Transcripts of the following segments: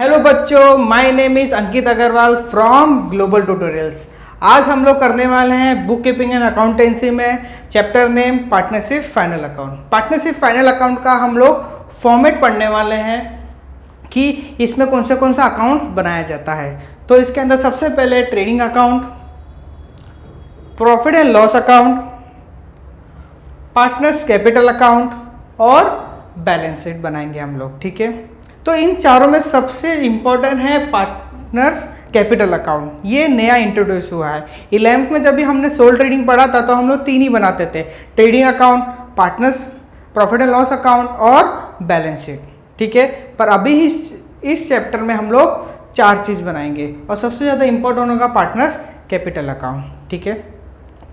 Hello बच्चों, my name is Ankit Agarwal from Global Tutorials. आज हम लोग करने वाले हैं बुक कीपिंग एंड अकाउंटेंसी में chapter name partnership final account. Partnership final account का हम लोग फॉर्मेट पढ़ने वाले हैं कि इसमें कौन सा अकाउंट्स बनाया जाता है। तो इसके अंदर सबसे पहले trading account, profit and loss account, partners capital account और बैलेंस शीट बनाएंगे हम लोग। ठीक है, तो इन चारों में सबसे इंपॉर्टेंट है पार्टनर्स कैपिटल अकाउंट। ये नया इंट्रोड्यूस हुआ है। 11th में जब भी हमने सोल ट्रेडिंग पढ़ा था तो हम लोग 3 ही बनाते थे, trading account, partners profit and loss account और बैलेंस शीट। ठीक है, पर अभी इस चैप्टर में हम लोग 4 चीज़ बनाएंगे और सबसे ज़्यादा इंपॉर्टेंट होगा पार्टनर्स कैपिटल अकाउंट। ठीक है,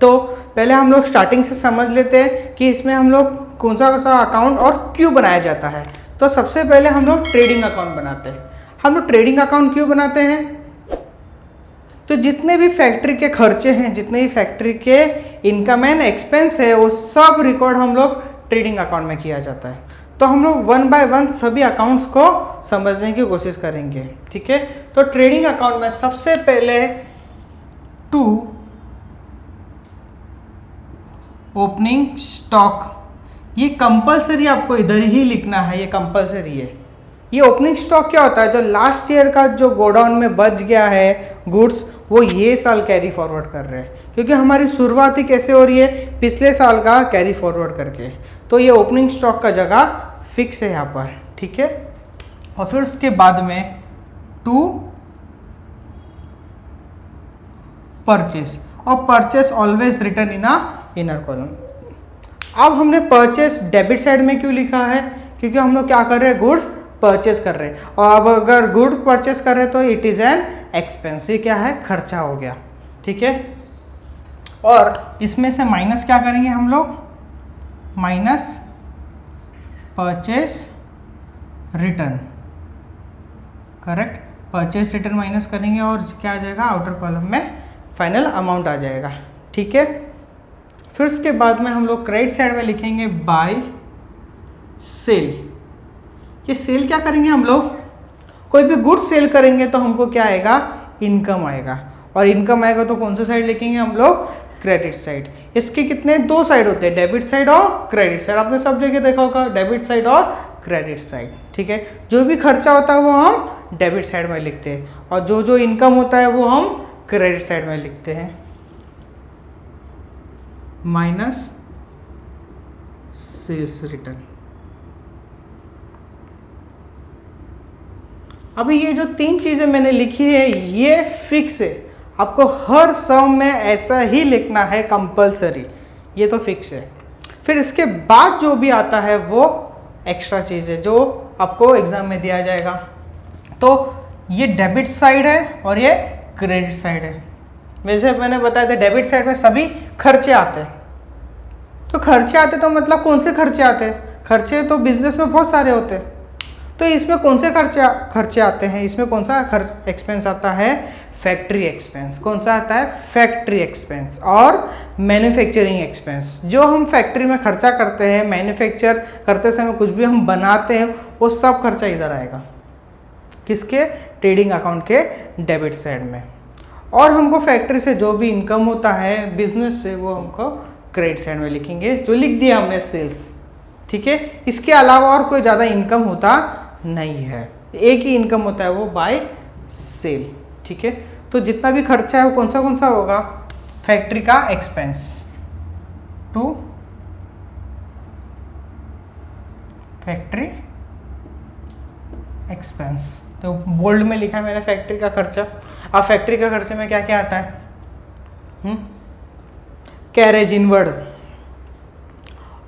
तो पहले हम लोग स्टार्टिंग से समझ लेते हैं कि इसमें हम लोग कौन सा अकाउंट और क्यों बनाया जाता है। तो सबसे पहले हम लोग ट्रेडिंग अकाउंट बनाते हैं। हम लोग ट्रेडिंग अकाउंट क्यों बनाते हैं? तो जितने भी फैक्ट्री के खर्चे हैं, जितने भी फैक्ट्री के इनकम एंड एक्सपेंस है, वो सब रिकॉर्ड हम लोग ट्रेडिंग अकाउंट में किया जाता है। तो हम लोग 1 बाय 1 सभी अकाउंट्स को समझने की कोशिश करेंगे। ठीक है, तो ट्रेडिंग अकाउंट में सबसे पहले टू ओपनिंग स्टॉक, ये कंपलसरी आपको इधर ही लिखना है, ये कंपलसरी है। ये ओपनिंग स्टॉक क्या होता है? जो लास्ट ईयर का जो गोडाउन में बच गया है गुड्स, वो ये साल कैरी फॉरवर्ड कर रहे हैं, क्योंकि हमारी शुरुआत ही कैसे हो रही है? पिछले साल का कैरी फॉरवर्ड करके। तो ये ओपनिंग स्टॉक का जगह फिक्स है यहाँ पर। ठीक है, और फिर उसके बाद में टू परचेस, और परचेस ऑलवेज रिटर्न इन इनर कॉलम। अब हमने परचेस डेबिट साइड में क्यों लिखा है? क्योंकि हम लोग क्या कर रहे हैं? गुड्स परचेस कर रहे हैं, और अब अगर गुड परचेस कर रहे हैं तो इट इज़ एन एक्सपेंस। ये क्या है? खर्चा हो गया। ठीक है, और इसमें से माइनस क्या करेंगे हम लोग? Minus purchase return. Correct, purchase return minus करेंगे और क्या आ जाएगा? आउटर कॉलम में फाइनल अमाउंट आ जाएगा। ठीक है, फिर उसके बाद में हम लोग क्रेडिट साइड में लिखेंगे बाय सेल। ये सेल क्या करेंगे हम लोग? कोई भी गुड सेल करेंगे तो हमको क्या आएगा? इनकम आएगा, और इनकम आएगा तो कौन सा साइड लिखेंगे हम लोग? Credit side. इसके कितने 2 साइड होते हैं, डेबिट साइड और क्रेडिट साइड। आपने सब जगह देखा होगा, डेबिट साइड और क्रेडिट साइड। ठीक है, जो भी खर्चा होता है वो हम डेबिट साइड में लिखते हैं, और जो इनकम होता है वो हम क्रेडिट साइड में लिखते हैं। Minus sales return. अभी ये जो 3 चीजें मैंने लिखी है ये फिक्स है, आपको हर सम में ऐसा ही लिखना है, कंपलसरी। ये तो फिक्स है। फिर इसके बाद जो भी आता है वो एक्स्ट्रा चीज़ है जो आपको एग्जाम में दिया जाएगा। तो ये डेबिट साइड है और ये क्रेडिट साइड है। वैसे मैंने बताया था डेबिट साइड में सभी खर्चे आते हैं। तो खर्चे आते तो मतलब कौन से खर्चे आते हैं? खर्चे तो बिजनेस में बहुत सारे होते हैं। तो इसमें कौन से खर्चे आते हैं? इसमें कौन सा खर्च एक्सपेंस आता है? Factory expense. कौन सा आता है? फैक्ट्री एक्सपेंस और मैन्युफैक्चरिंग एक्सपेंस। जो हम फैक्ट्री में खर्चा करते हैं, मैन्युफैक्चर करते समय कुछ भी हम बनाते हैं, वो सब खर्चा इधर आएगा। किसके? ट्रेडिंग अकाउंट के डेबिट साइड में। और हमको फैक्ट्री से जो भी इनकम होता है बिजनेस से, वो हमको क्रेडिट साइड में लिखेंगे, जो लिख दिया हमने सेल्स। ठीक है, इसके अलावा और कोई ज़्यादा इनकम होता नहीं है, एक ही इनकम होता है, वो बाय सेल। ठीक है, तो जितना भी खर्चा है वो कौन सा होगा? फैक्ट्री का एक्सपेंस टू फैक्ट्री एक्सपेंस। तो बोल्ड में लिखा है मैंने फैक्ट्री का खर्चा। अब फैक्ट्री का खर्चे में क्या क्या आता है? Carriage inward,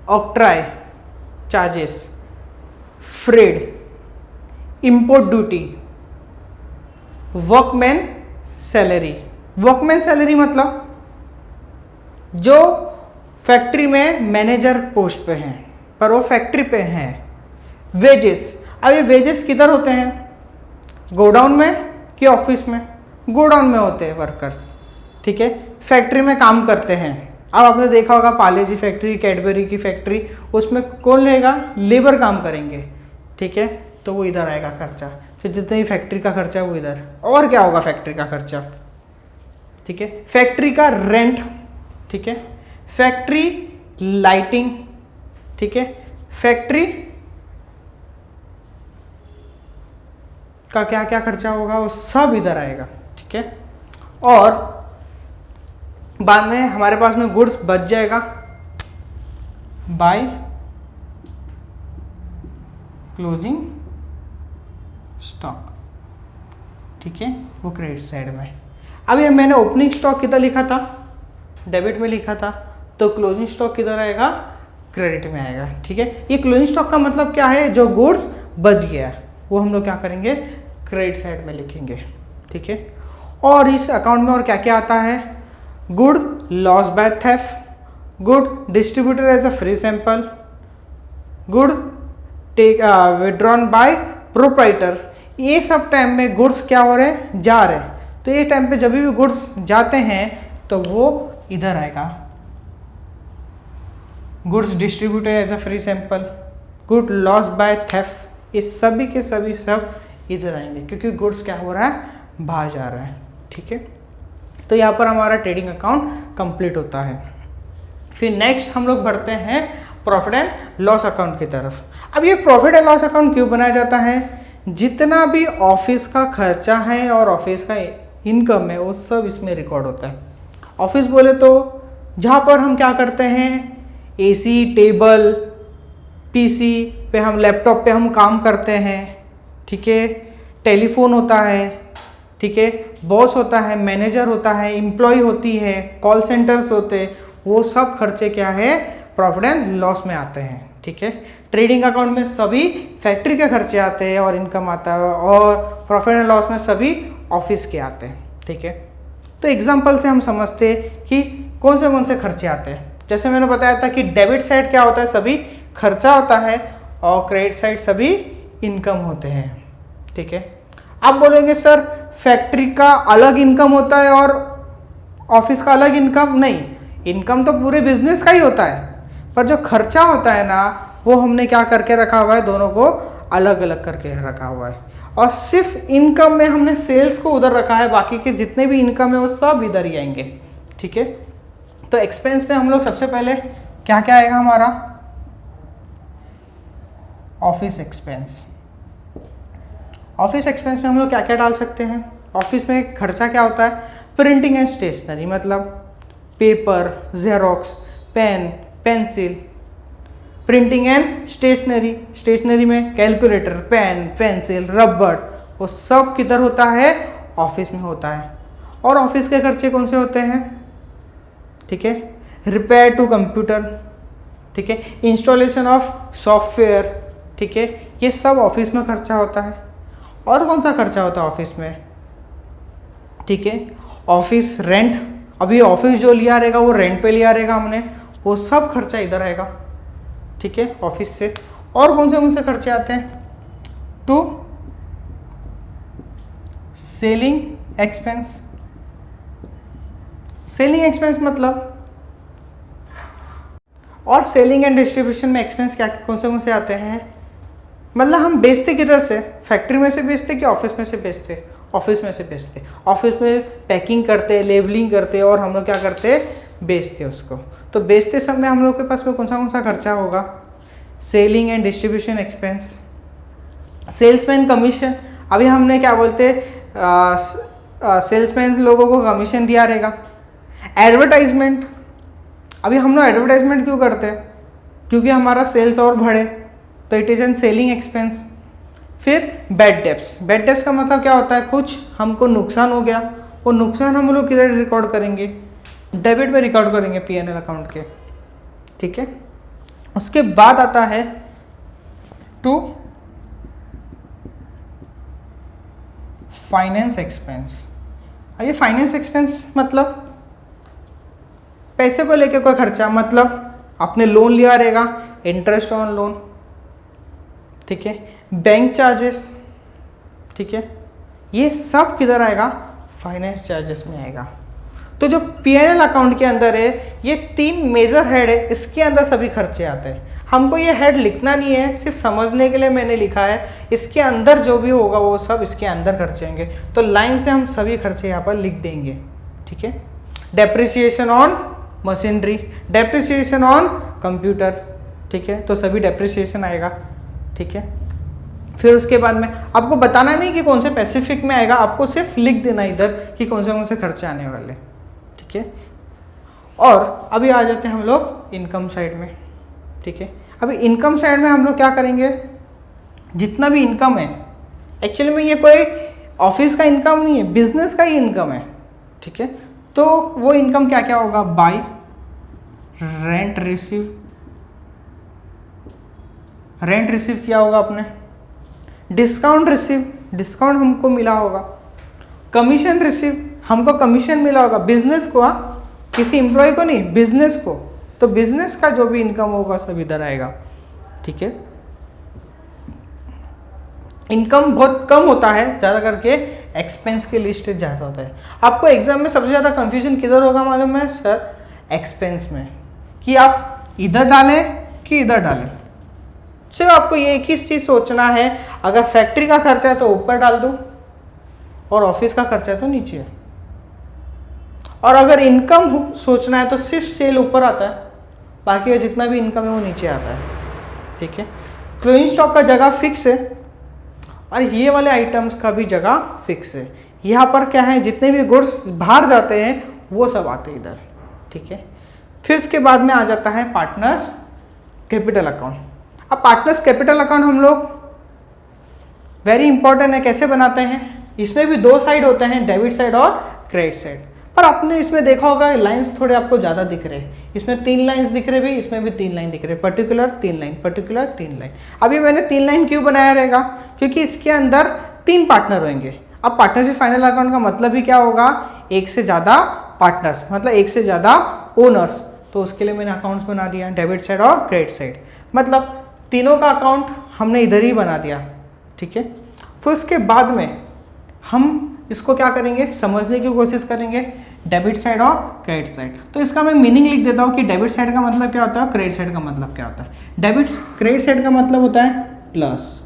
octroi charges, freight, import duty, workman salary. Workman salary मतलब जो फैक्ट्री में मैनेजर पोस्ट पे हैं पर वो फैक्ट्री पे हैं। वेजेस, अब ये वेजेस किधर होते हैं? गोडाउन में कि ऑफिस में? गोडाउन में होते हैं वर्कर्स। ठीक है, फैक्ट्री में काम करते हैं। अब आपने देखा होगा पार्ले जी फैक्ट्री, कैडबरी की फैक्ट्री, उसमें कौन लेगा? लेबर काम करेंगे। ठीक है, तो वो इधर आएगा खर्चा। फिर जितना भी फैक्ट्री का खर्चा वो इधर। और क्या होगा फैक्ट्री का खर्चा, ठीक है, फैक्ट्री का रेंट, ठीक है, फैक्ट्री लाइटिंग, ठीक है, फैक्ट्री का क्या क्या खर्चा होगा वो सब इधर आएगा, ठीक है। और बाद में हमारे पास में गुड्स बच जाएगा बाय क्लोजिंग स्टॉक, ठीक है, वो क्रेडिट साइड में। अभी मैंने ओपनिंग स्टॉक किधर लिखा था, डेबिट में लिखा था, तो क्लोजिंग स्टॉक किधर आएगा, क्रेडिट में आएगा, ठीक है। ये क्लोजिंग स्टॉक का मतलब क्या है, जो गुड्स बच गया है वो हम लोग क्या करेंगे, क्रेडिट साइड में लिखेंगे, ठीक है। और इस अकाउंट में और क्या क्या आता है, good loss by theft, good distributed as a free sample, good take withdrawn by proprietor. ये सब टाइम में गुड्स क्या हो रहे हैं, जा रहे हैं, तो ये टाइम पे जब भी गुड्स जाते हैं तो वो इधर आएगा, goods distributed as a free sample, good loss by theft, ये सभी के सभी सब इधर आएंगे क्योंकि गुड्स क्या हो रहा है, बाहर जा रहा है, ठीक है। तो यहाँ पर हमारा ट्रेडिंग अकाउंट कंप्लीट होता है। फिर नेक्स्ट हम लोग बढ़ते हैं प्रॉफिट एंड लॉस अकाउंट की तरफ। अब ये प्रॉफिट एंड लॉस अकाउंट क्यों बनाया जाता है, जितना भी ऑफिस का खर्चा है और ऑफिस का इनकम है वो सब इसमें रिकॉर्ड होता है। ऑफिस बोले तो जहाँ पर हम क्या करते हैं, एसी, टेबल, पीसी पे हम, लैपटॉप पे हम काम करते हैं, ठीक है, टेलीफोन होता है, ठीक है, बॉस होता है, मैनेजर होता है, एम्प्लॉय होती है, कॉल सेंटर्स होते हैं, वो सब खर्चे क्या है, प्रॉफिट एंड लॉस में आते हैं, ठीक है। ट्रेडिंग अकाउंट में सभी फैक्ट्री के खर्चे आते हैं और इनकम आता है, और प्रॉफिट एंड लॉस में सभी ऑफिस के आते हैं, ठीक है। तो एग्जांपल से हम समझते हैं कि कौन से खर्चे आते हैं। जैसे मैंने बताया था कि डेबिट साइड क्या होता है, सभी खर्चा होता है, और क्रेडिट साइड सभी इनकम होते हैं, ठीक है। आप बोलेंगे सर फैक्ट्री का अलग इनकम होता है और ऑफिस का अलग इनकम, नहीं, इनकम तो पूरे बिजनेस का ही होता है, पर जो खर्चा होता है ना वो हमने क्या करके रखा हुआ है, दोनों को अलग अलग करके रखा हुआ है। और सिर्फ इनकम में हमने सेल्स को उधर रखा है, बाकी के जितने भी इनकम है वो सब इधर ही आएंगे, ठीक है। तो एक्सपेंस में हम लोग सबसे पहले क्या क्या आएगा हमारा, ऑफिस एक्सपेंस। ऑफिस एक्सपेंस में हम लोग क्या क्या डाल सकते हैं, ऑफिस में खर्चा क्या होता है, प्रिंटिंग एंड स्टेशनरी, मतलब paper, xerox, pen, pencil, printing and stationery, stationery में कैलकुलेटर, पेन, पेंसिल, रबड़, वो सब किधर होता है, ऑफिस में होता है। और ऑफिस के खर्चे कौन से होते हैं, ठीक है, रिपेयर टू कंप्यूटर, ठीक है, इंस्टॉलेशन ऑफ सॉफ्टवेयर, ठीक है, ये सब ऑफिस में खर्चा होता है। और कौन सा खर्चा होता है ऑफिस में, ठीक है, ऑफिस रेंट, अभी ऑफिस जो लिया रहेगा वो रेंट पे लिया रहेगा हमने, वो सब खर्चा इधर आएगा, ठीक है, ऑफिस से। और कौन से खर्चे आते हैं, to selling expense. Selling expense मतलब, और सेलिंग एंड डिस्ट्रीब्यूशन में एक्सपेंस क्या कौन से आते हैं, मतलब हम बेचते किधर से, फैक्ट्री में से बेचते कि ऑफिस में से बेचते, ऑफिस में से बेचते, ऑफिस में पैकिंग करते, लेबलिंग करते, और हम लोग क्या करते, बेचते उसको। तो बेचते समय हम लोग के पास में कौन सा खर्चा होगा, selling and distribution expense. Salesman commission, अभी हमने क्या बोलते, सेल्समैन लोगों को कमीशन दिया रहेगा। एडवर्टाइजमेंट, अभी हम लोग एडवर्टाइजमेंट क्यों करते हैं, क्योंकि हमारा सेल्स और बढ़े, तो it is an selling expense. फिर बैड डेब्ट्स, बैड डेब्ट्स का मतलब क्या होता है, कुछ हमको नुकसान हो गया, वो नुकसान हम लोग किधर रिकॉर्ड करेंगे, डेबिट में रिकॉर्ड करेंगे P&L अकाउंट के, ठीक है। उसके बाद आता है टू फाइनेंस एक्सपेंस। अब ये फाइनेंस एक्सपेंस मतलब पैसे को लेके कोई खर्चा, मतलब आपने लोन लिया रहेगा, इंटरेस्ट ऑन लोन, ठीक है, बैंक चार्जेस, ठीक है, ये सब किधर आएगा, फाइनेंस चार्जेस में आएगा। तो जो P&L अकाउंट के अंदर है ये 3 मेजर हेड है, इसके अंदर सभी खर्चे आते हैं। हमको ये हेड लिखना नहीं है, सिर्फ समझने के लिए मैंने लिखा है। इसके अंदर जो भी होगा वो सब इसके अंदर खर्चे होंगे, तो लाइन से हम सभी खर्चे यहाँ पर लिख देंगे। ठीक है, depreciation on machinery, depreciation on computer, ठीक है, तो सभी डेप्रिसिएशन आएगा। ठीक है, फिर उसके बाद में आपको बताना नहीं कि कौन से पैसिफिक में आएगा, आपको सिर्फ लिख देना इधर कि कौन से खर्चे आने वाले। ठीक है, और अभी आ जाते हैं हम लोग इनकम साइड में। ठीक है, अभी इनकम साइड में हम लोग क्या करेंगे, जितना भी इनकम है, एक्चुअली में ये कोई ऑफिस का इनकम नहीं है, बिजनेस का ही इनकम है। ठीक है, तो वो इनकम क्या क्या होगा, by, rent receive, rent receive किया होगा आपने, डिस्काउंट रिसीव, डिस्काउंट हमको मिला होगा, कमीशन रिसीव, हमको कमीशन मिला होगा, बिजनेस को, किसी एम्प्लॉय को नहीं, बिजनेस को, तो बिजनेस का जो भी इनकम होगा सब इधर आएगा। ठीक है, इनकम बहुत कम होता है, ज़्यादा करके एक्सपेंस की लिस्ट ज़्यादा होता है। आपको एग्जाम में सबसे ज़्यादा कंफ्यूजन किधर होगा मालूम है सर, एक्सपेंस में, कि आप इधर डालें कि इधर डालें। सिर्फ आपको ये एक ही चीज़ सोचना है, अगर फैक्ट्री का खर्चा है तो ऊपर डाल दो और ऑफिस का खर्चा है तो नीचे, और अगर इनकम सोचना है तो सिर्फ सेल ऊपर आता है, बाकी जितना भी इनकम है वो नीचे आता है। ठीक है, क्लोजिंग स्टॉक का जगह फिक्स है और ये वाले आइटम्स का भी जगह फिक्स है। यहाँ पर क्या है, जितने भी गुड्स बाहर जाते हैं वो सब आते हैं इधर। ठीक है, फिर इसके बाद में आ जाता है पार्टनर्स कैपिटल अकाउंट। अब पार्टनर्स कैपिटल अकाउंट हम लोग वेरी इंपॉर्टेंट है, कैसे बनाते हैं, इसमें भी 2 साइड होते हैं, डेबिट साइड और क्रेडिट साइड। पर आपने इसमें देखा होगा लाइंस थोड़े आपको ज़्यादा दिख रहे हैं, इसमें 3 लाइंस दिख रहे भी, इसमें भी 3 लाइन दिख रहे, पर्टिकुलर 3 लाइन, पर्टिकुलर 3 लाइन। अभी मैंने 3 लाइन क्यों बनाया रहेगा, क्योंकि इसके अंदर 3 पार्टनर होंगे। अब पार्टनरशिप फाइनल अकाउंट का मतलब ही क्या होगा, एक से ज़्यादा पार्टनर्स, मतलब एक से ज़्यादा ओनर्स, तो उसके लिए मैंने अकाउंट्स बना दिया, डेबिट साइड और क्रेडिट साइड, मतलब तीनों का अकाउंट हमने इधर ही बना दिया। ठीक है, फिर उसके बाद में हम इसको क्या करेंगे, समझने की कोशिश करेंगे, डेबिट साइड और क्रेडिट साइड। तो इसका मैं मीनिंग लिख देता हूँ कि डेबिट साइड का मतलब क्या होता है, क्रेडिट साइड का मतलब क्या होता है। क्रेडिट साइड का मतलब होता है प्लस,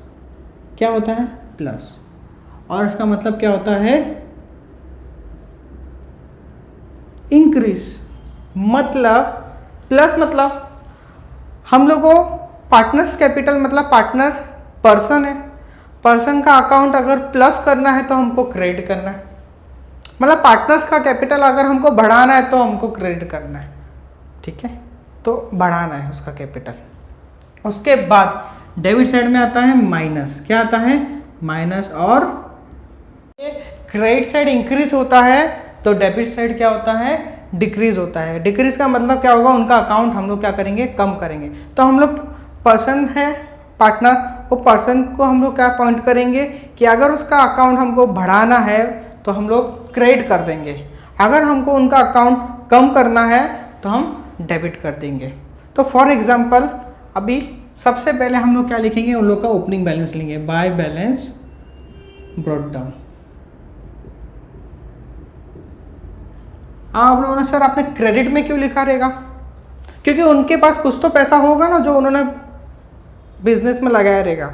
क्या होता है, प्लस, और इसका मतलब क्या होता है, इंक्रीज। मतलब प्लस मतलब हम लोग को पार्टनर्स कैपिटल मतलब पार्टनर पर्सन है, पर्सन का अकाउंट अगर प्लस करना है तो हमको क्रेडिट करना है, मतलब पार्टनर्स का कैपिटल अगर हमको बढ़ाना है तो हमको क्रेडिट करना है। ठीक है, तो बढ़ाना है उसका कैपिटल। उसके बाद डेबिट साइड में आता है माइनस, क्या आता है, माइनस, और क्रेडिट साइड इंक्रीज होता है तो डेबिट साइड क्या होता है, डिक्रीज होता है। डिक्रीज का मतलब क्या होगा, उनका अकाउंट हम लोग क्या करेंगे, कम करेंगे। तो हम लोग पर्सन है पार्टनर, वो पर्सन को हम लोग क्या पॉइंट करेंगे कि अगर उसका अकाउंट हमको बढ़ाना है तो हम लोग क्रेडिट कर देंगे, अगर हमको उनका अकाउंट कम करना है तो हम डेबिट कर देंगे। तो फॉर एग्जांपल अभी सबसे पहले हम लोग क्या लिखेंगे, उन लोग का ओपनिंग बैलेंस लेंगे, बाय बैलेंस ब्रॉट डाउन। आप लोगों ने सर आपने क्रेडिट में क्यों लिखा रहेगा, क्योंकि उनके पास कुछ तो पैसा होगा ना जो उन्होंने बिजनेस में लगाया रहेगा।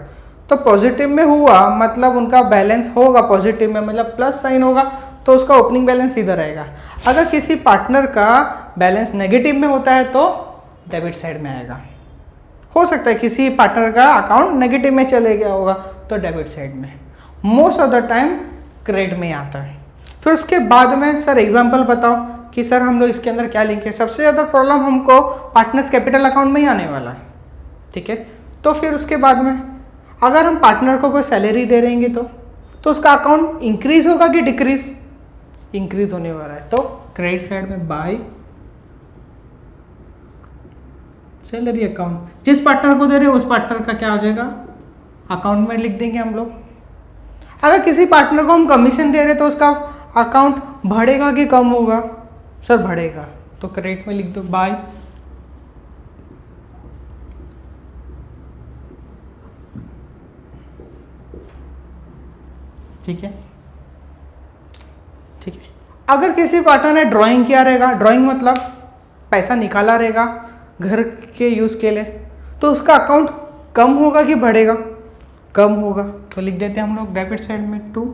तो पॉजिटिव में हुआ मतलब उनका बैलेंस होगा पॉजिटिव में, मतलब प्लस साइन होगा, तो उसका ओपनिंग बैलेंस इधर आएगा। अगर किसी पार्टनर का बैलेंस नेगेटिव में होता है तो डेबिट साइड में आएगा। हो सकता है किसी पार्टनर का अकाउंट नेगेटिव में चले गया होगा तो डेबिट साइड में, most of the time credit में आता है। फिर उसके बाद में सर एग्जांपल बताओ कि सर हम लोग इसके अंदर क्या लिखें। सबसे ज़्यादा प्रॉब्लम हमको पार्टनर्स कैपिटल अकाउंट में ही आने वाला है। ठीक है, तो फिर उसके बाद में अगर हम पार्टनर को कोई सैलरी दे रहेंगे तो उसका अकाउंट इंक्रीज होगा कि डिक्रीज, इंक्रीज होने वाला है। तो क्रेडिट साइड में बाय सैलरी अकाउंट, जिस पार्टनर को दे रहे हो उस पार्टनर का क्या आ जाएगा, अकाउंट में लिख देंगे हम लोग। अगर किसी पार्टनर को हम कमीशन दे रहे तो उसका अकाउंट बढ़ेगा कि कम होगा, सर बढ़ेगा, तो क्रेडिट में लिख दो बाय। ठीक है, ठीक है। अगर किसी पार्टनर ने ड्राइंग किया रहेगा, ड्राइंग मतलब पैसा निकाला रहेगा घर के यूज़ के लिए, तो उसका अकाउंट कम होगा कि बढ़ेगा? कम होगा। तो लिख देते हैं हम लोग डेबिट साइड में 2।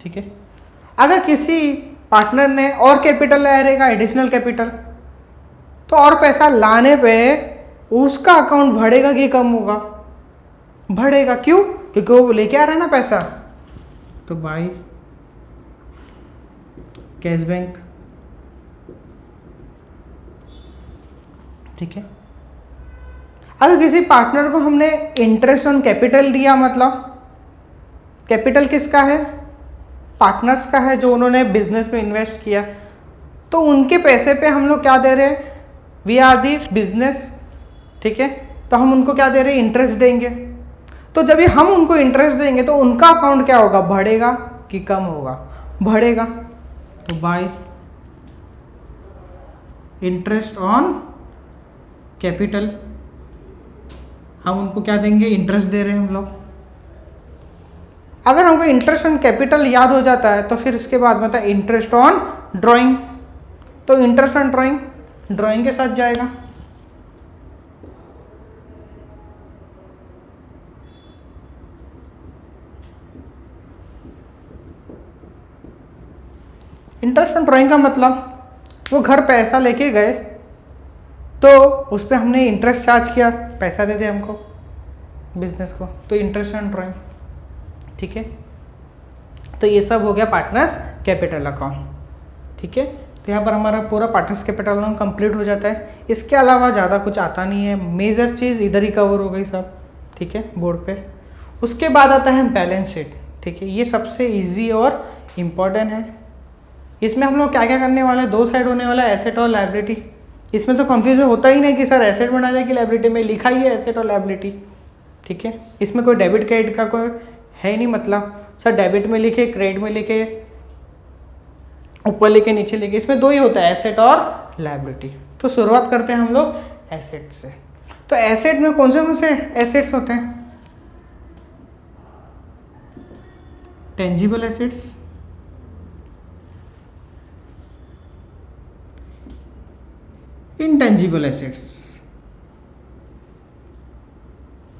ठीक है। अगर किसी पार्टनर ने और कैपिटल लाया रहेगा, एडिशनल कैपिटल, तो और पैसा लाने पे उसका अकाउंट बढ़ेगा कि कम होगा? बढ़ेगा। क्यों? क्योंकि वो लेके आ रहा है ना पैसा। तो बाय कैश बैंक। ठीक है। अगर किसी पार्टनर को हमने इंटरेस्ट ऑन कैपिटल दिया, मतलब कैपिटल किसका है? पार्टनर्स का है, जो उन्होंने बिजनेस में इन्वेस्ट किया, तो उनके पैसे पे हम लोग क्या दे रहे हैं? We are the business. ठीक है। तो हम उनको क्या दे रहे हैं? इंटरेस्ट देंगे। तो जब भी हम उनको इंटरेस्ट देंगे तो उनका अकाउंट क्या होगा? बढ़ेगा कि कम होगा? बढ़ेगा। तो बाय इंटरेस्ट ऑन कैपिटल, हम उनको क्या देंगे? इंटरेस्ट दे रहे हैं हम लोग। अगर हमको इंटरेस्ट ऑन कैपिटल याद हो जाता है तो फिर इसके बाद बता इंटरेस्ट ऑन ड्राइंग, तो इंटरेस्ट ऑन ड्राइंग ड्राइंग के साथ जाएगा। इंटरेस्ट ऑन ड्राइंग का मतलब वो घर पैसा लेके गए तो उस पर हमने इंटरेस्ट चार्ज किया, पैसा दे दे हमको बिजनेस को, तो इंटरेस्ट ऑन ड्राइंग। ठीक है। तो ये सब हो गया पार्टनर्स कैपिटल अकाउंट। ठीक है। तो यहाँ पर हमारा पूरा पार्टनर्स कैपिटल अकाउंट कंप्लीट हो जाता है। इसके अलावा ज़्यादा कुछ आता नहीं है, मेजर चीज़ इधर ही कवर हो गई सब। ठीक है, बोर्ड पे। उसके बाद आता है बैलेंस शीट। ठीक है, ये सबसे ईजी और इम्पॉर्टेंट है। इसमें हम लोग क्या क्या करने वाले हैं? दो साइड होने वाला है, एसेट और लायबिलिटी। इसमें तो कंफ्यूजन होता ही नहीं कि सर एसेट बना जाए कि लायबिलिटी, में लिखा ही है एसेट और लायबिलिटी। ठीक है। इसमें कोई डेबिट क्रेडिट का कोई है ही नहीं, मतलब सर डेबिट में लिखे, क्रेडिट में लिखे, ऊपर लिखे, नीचे लिखे, इसमें दो ही होता है, एसेट और लायबिलिटी। तो शुरुआत करते हैं हम लोग एसेट से। तो एसेट में कौन से एसेट्स होते हैं? Tangible assets, intangible assets.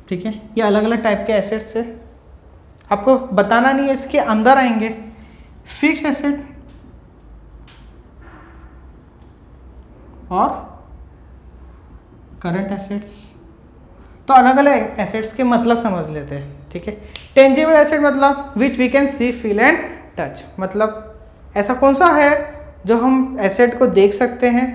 ठीक है, ये अलग अलग टाइप के एसेट्स है, आपको बताना नहीं है, इसके अंदर आएंगे। फिक्स एसेट और करंट एसेट्स। तो अलग अलग एसेट्स के मतलब समझ लेते हैं। ठीक है। टेंजिबल एसेट मतलब which we can see, feel and touch, मतलब ऐसा कौन सा है जो हम एसेट को देख सकते हैं,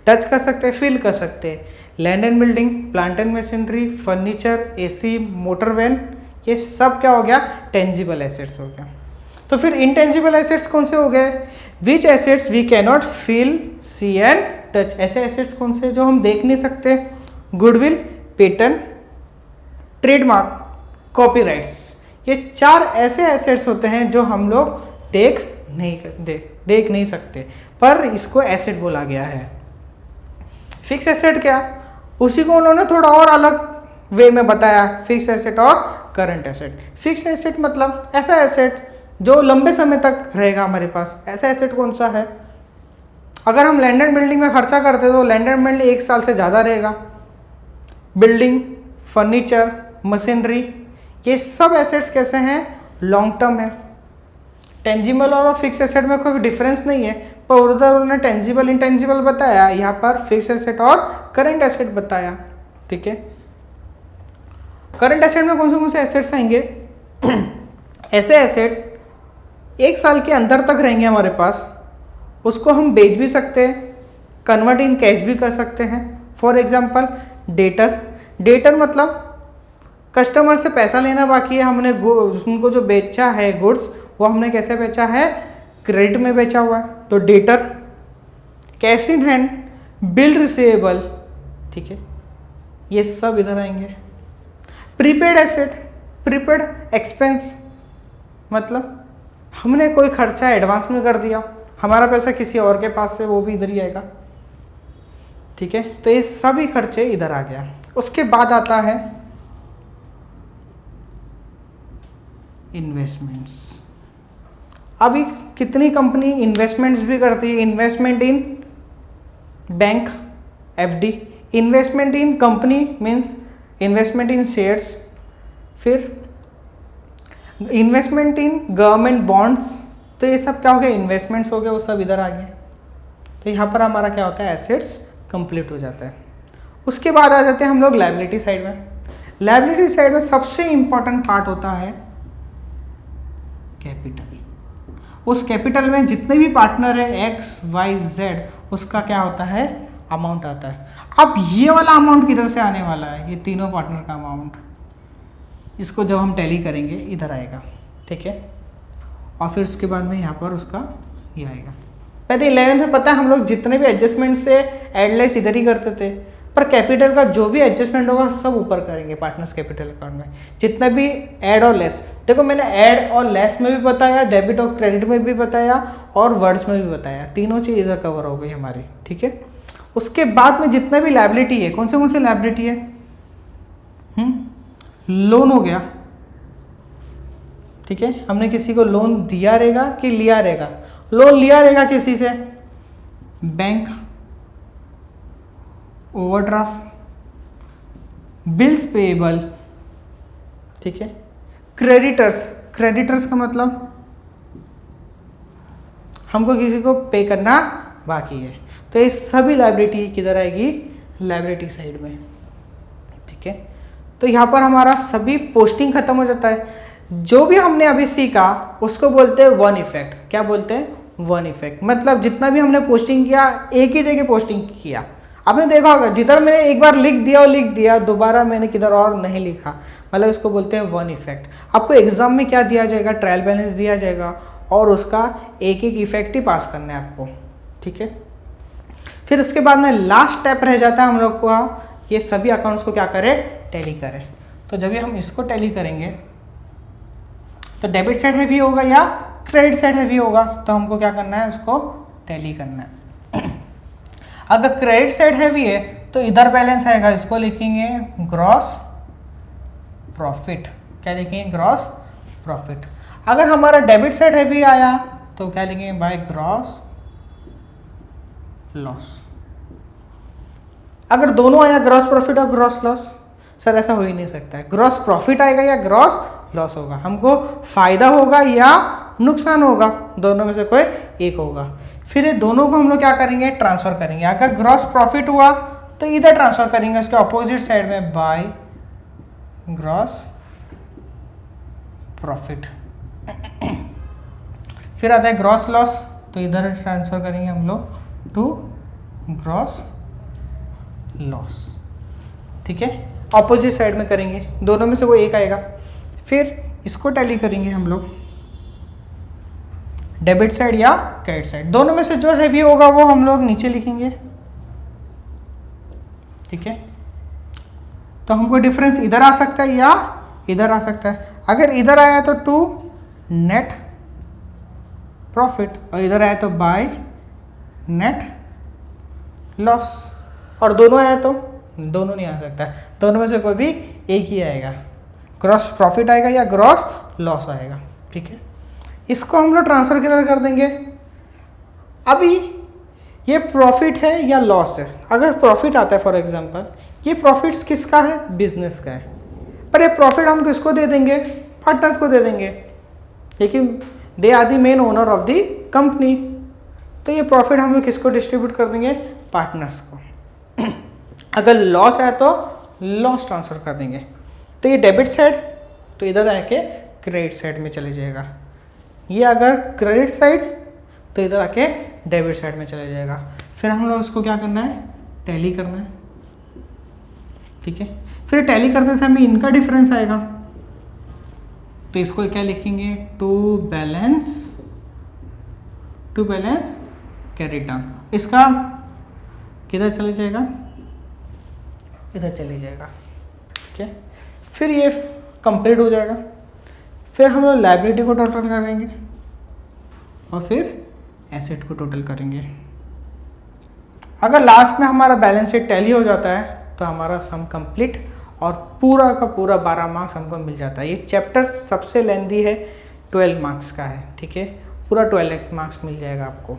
टच कर सकते हैं, फील कर सकते हैं। Land and building, plant and machinery, furniture, AC, motor van, ये सब क्या हो गया? टेंजिबल एसेट्स हो गया। तो फिर इनटेंजिबल एसेट्स कौन से हो गए? Which assets we can not feel, see and touch. ऐसे एसेट्स कौन से जो हम देख नहीं सकते? Goodwill, patent, trademark, copyrights. ये चार ऐसे एसेट्स होते हैं जो हम लोग देख नहीं सकते, पर इसको एसेट बोला गया है। फिक्स एसेट क्या? उसी को उन्होंने थोड़ा और अलग वे में बताया, फिक्स एसेट और करंट एसेट। फिक्स एसेट मतलब ऐसा एसेट जो लंबे समय तक रहेगा हमारे पास। ऐसा एसेट कौन सा है? अगर हम लैंड एंड बिल्डिंग में खर्चा करते तो लैंड एंड बिल्डिंग 1 साल से ज़्यादा रहेगा। बिल्डिंग, फर्नीचर, मशीनरी, ये सब एसेट्स कैसे हैं? लॉन्ग टर्म है। टेंजिबल और फिक्स एसेट में कोई डिफरेंस नहीं है, पर उधर उन्होंने टेंजिबल इंटेंजिबल बताया, यहाँ पर फिक्स एसेट और करंट एसेट बताया। ठीक है। करंट एसेट में कौन से एसेट्स आएंगे? ऐसे एसेट 1 साल के अंदर तक रहेंगे हमारे पास, उसको हम बेच भी सकते हैं, कन्वर्ट इन कैश भी कर सकते हैं। For example debtor. डेटर मतलब कस्टमर से पैसा लेना बाकी है, हमने उनको जो बेचा है गुड्स, वो हमने कैसे बेचा है? क्रेडिट में बेचा हुआ है, तो debtor. Cash in hand, bill receivable. ठीक है, ये सब इधर आएंगे। प्रीपेड एसेट, प्रीपेड एक्सपेंस मतलब हमने कोई खर्चा एडवांस में कर दिया, हमारा पैसा किसी और के पास से, वो भी इधर ही आएगा। ठीक है, तो ये सभी खर्चे इधर आ गया। उसके बाद आता है इन्वेस्टमेंट्स। अभी कितनी कंपनी इन्वेस्टमेंट्स भी करती है? इन्वेस्टमेंट इन बैंक एफडी, इन्वेस्टमेंट इन कंपनी मीन्स इन्वेस्टमेंट इन शेयर्स, फिर इन्वेस्टमेंट इन गवर्नमेंट बॉन्ड्स। तो ये सब क्या हो गया? इन्वेस्टमेंट्स हो गया, वो सब इधर आ गया। तो यहाँ पर हमारा क्या होता है? एसेट्स कंप्लीट हो जाता है। उसके बाद आ जाते हैं हम लोग लायबिलिटी साइड में। लायबिलिटी साइड में सबसे इंपॉर्टेंट पार्ट होता है कैपिटल। उस कैपिटल में जितने भी पार्टनर है एक्स वाई जेड, उसका क्या होता है? अमाउंट आता है। अब ये वाला अमाउंट किधर से आने वाला है? ये तीनों पार्टनर का अमाउंट, इसको जब हम टैली करेंगे इधर आएगा, ठीक है। और फिर उसके बाद में यहाँ पर उसका ये आएगा। पहले 11th में पता है हम लोग जितने भी एडजस्टमेंट से एड लेस इधर ही करते थे, पर कैपिटल का जो भी एडजस्टमेंट होगा सब ऊपर करेंगे पार्टनर्स कैपिटल अकाउंट में। जितना भी ऐड और लेस, देखो मैंने ऐड और लेस में भी बताया, डेबिट और क्रेडिट में भी बताया, और वर्ड्स में भी बताया। तीनों चीज़ इधर कवर हो गई हमारी, ठीक है। उसके बाद में जितना भी लायबिलिटी है, कौन से लायबिलिटी है? लोन हो गया, ठीक है। हमने किसी को लोन दिया रहेगा कि लिया रहेगा? लोन लिया रहेगा किसी से, बैंक, ओवरड्राफ्ट, बिल्स पेएबल, ठीक है। क्रेडिटर्स, क्रेडिटर्स का मतलब हमको किसी को पे करना बाकी है। तो ये सभी लायबिलिटी किधर आएगी? लायबिलिटी साइड में, ठीक है। तो यहाँ पर हमारा सभी पोस्टिंग खत्म हो जाता है। जो भी हमने अभी सीखा उसको बोलते हैं वन इफेक्ट। क्या बोलते हैं? One effect. मतलब जितना भी हमने पोस्टिंग किया, एक ही जगह पोस्टिंग किया। आपने देखा होगा जिधर मैंने एक बार लिख दिया, दोबारा मैंने किधर और नहीं लिखा, मतलब इसको बोलते हैं वन इफेक्ट। आपको एग्जाम में क्या दिया जाएगा? ट्रायल बैलेंस दिया जाएगा, और उसका एक एक इफेक्ट ही पास करना है आपको, ठीक है। फिर उसके बाद में लास्ट स्टेप रह जाता है हम लोग को, ये सभी अकाउंट्स को क्या करें? टैली करें। तो जब भी हम इसको टैली करेंगे तो डेबिट साइड हैवी होगा या क्रेडिट साइड हैवी होगा? तो हमको क्या करना है? उसको टैली करना है। अगर क्रेडिट साइड हैवी है तो इधर बैलेंस आएगा, इसको लिखेंगे ग्रॉस प्रॉफिट। क्या लिखेंगे? Gross profit. अगर हमारा डेबिट साइड हैवी आया तो क्या लिखेंगे? By gross loss. अगर दोनों आया, ग्रॉस प्रॉफिट और ग्रॉस लॉस, सर ऐसा हो ही नहीं सकता है। ग्रॉस प्रॉफिट आएगा या ग्रॉस लॉस होगा? हमको फायदा होगा या नुकसान होगा? दोनों में से कोई एक होगा। फिर ये दोनों को हम लोग क्या करेंगे? ट्रांसफर करेंगे। अगर ग्रॉस प्रॉफिट हुआ तो इधर ट्रांसफर करेंगे, उसके अपोजिट साइड में बाय ग्रॉस प्रॉफिट। फिर आता है ग्रॉस लॉस, तो इधर ट्रांसफर करेंगे हम लोग टू ग्रॉस लॉस, ठीक है। ऑपोजिट साइड में करेंगे, दोनों में से कोई एक आएगा। फिर इसको टैली करेंगे हम लोग, डेबिट साइड या क्रेडिट साइड, दोनों में से जो हैवी होगा वो हम लोग नीचे लिखेंगे, ठीक है। तो हमको डिफरेंस इधर आ सकता है या इधर आ सकता है। अगर इधर आया तो टू नेट प्रॉफिट, और इधर आया तो बाय नेट लॉस, और दोनों आया तो दोनों नहीं आ सकता, दोनों में से कोई भी एक ही आएगा, ग्रॉस प्रॉफिट आएगा या ग्रॉस लॉस आएगा, ठीक है। इसको हम लोग ट्रांसफर किधर कर देंगे? अभी ये प्रॉफिट है या लॉस है? अगर प्रॉफिट आता है फॉर एग्जांपल, ये प्रॉफिट्स किसका है? बिजनेस का है, पर ये प्रॉफिट हम किसको दे देंगे? पार्टनर्स को दे देंगे, लेकिन they are the main owner of the company. तो ये प्रॉफिट हम लोग किसको डिस्ट्रीब्यूट कर देंगे? पार्टनर्स को। अगर लॉस है तो लॉस ट्रांसफर कर देंगे। तो ये डेबिट साइड तो इधर आके क्रेडिट साइड में चले जाएगा, ये अगर क्रेडिट साइड तो इधर आके डेबिट साइड में चले जाएगा। फिर हम लोग उसको क्या करना है? टैली करना है, ठीक है। फिर टैली करते समय इनका डिफरेंस आएगा, तो इसको क्या लिखेंगे? To balance carry down. इसका किधर चले जाएगा? इधर चले जाएगा, ठीक है। फिर ये कंप्लीट हो जाएगा। फिर हम लोग लायबिलिटी को टोटल करेंगे और फिर एसेट को टोटल करेंगे। अगर लास्ट में हमारा बैलेंस शीट टैली हो जाता है तो हमारा सम कंप्लीट और पूरा का पूरा 12 मार्क्स हमको मिल जाता है। ये चैप्टर सबसे लेंदी है, 12 मार्क्स का है, ठीक है, पूरा 12 मार्क्स मिल जाएगा आपको।